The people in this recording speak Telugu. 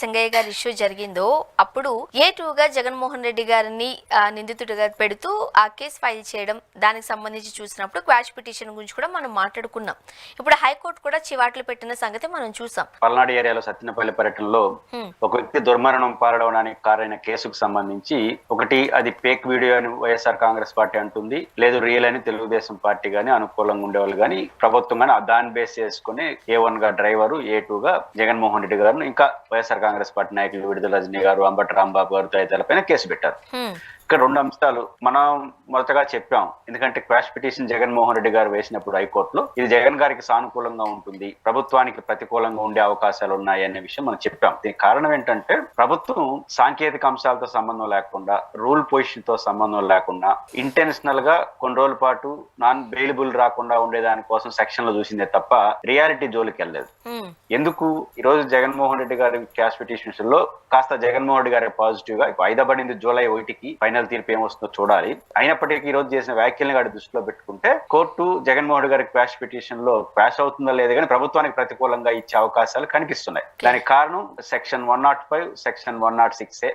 సంగయ్య గారి ఇష్యూ జరిగిందో అప్పుడు A2గా జగన్మోహన్ రెడ్డి గారిని నిందితుడిగా పెడుతూ ఆ కేసు ఫైల్ చేయడం, దానికి సంబంధించి చూసినప్పుడు క్వాష్ పిటిషన్ గురించి కూడా మనం మాట్లాడుకున్నాం. ఇప్పుడు హైకోర్టు కూడా చివాట్లు పెట్టిన సంగతి మనం చూసాం. పల్నాడు ఏరియాలో సత్యనపల్లి పర్యటనలో ఒక వ్యక్తి దుర్మరణం పాలవడానికి కారైన కేసుకు సంబంధించి ఒకటి అది ఫేక్ వీడియో అని వైఎస్ఆర్ కాంగ్రెస్ పార్టీ అంటుంది, లేదు రియల్ అని తెలుగుదేశం పార్టీ గానీ అనుకూలంగా ఉండేవాళ్ళు కానీ ప్రభుత్వం కానీ దాన్ని బేస్ చేసుకుని A1 గా డ్రైవరు, A2గా జగన్మోహన్ రెడ్డి గారు ఇంకా వైఎస్ఆర్ కాంగ్రెస్ పార్టీ నాయకులు విడుదల రజనీ గారు, అంబటి రాంబాబు గారు తదితరులపైన కేసు పెట్టారు. ఇక్కడ రెండు అంశాలు మనం మొదటగా చెప్పాం. ఎందుకంటే క్వాష్ పిటిషన్ జగన్మోహన్ రెడ్డి గారు వేసినప్పుడు హైకోర్టులో ఇది జగన్ గారికి సానుకూలంగా ఉంటుంది, ప్రభుత్వానికి ప్రతికూలంగా ఉండే అవకాశాలు ఉన్నాయి అనే విషయం మనం చెప్పాం. దీనికి కారణం ఏంటంటే ప్రభుత్వం సాంకేతిక అంశాలతో సంబంధం లేకుండా, రూల్ పొజిషన్ తో సంబంధం లేకుండా ఇంటెన్షనల్ గా కొన్ని రోజుల పాటు నాన్ బెయిలబుల్ రాకుండా ఉండేదాని కోసం సెక్షన్ లో చూసిందే తప్ప రియాలిటీ జోలికి వెళ్ళలేదు. ఎందుకు ఈ రోజు జగన్మోహన్ రెడ్డి గారి క్వాష్ పిటిషన్స్ లో కాస్త జగన్మోహన్ రెడ్డి గారి పాజిటివ్ గా వాయిదా పడింది జూలై 1కి, ఫైనల్ తీర్పు ఏమొస్తుందో చూడాలి. అయినప్పటికీ ఈ రోజు చేసిన వ్యాఖ్యల్ని గారి దృష్టిలో పెట్టుకుంటే కోర్టు జగన్మోహన్ రెడ్డి గారి క్వాష్ పిటిషన్ లో క్వాష్ అవుతుందా లేదు కానీ ప్రభుత్వానికి ప్రతికూలంగా ఇచ్చే అవకాశాలు కనిపిస్తున్నాయి. దానికి కారణం సెక్షన్ 105, సెక్షన్ 106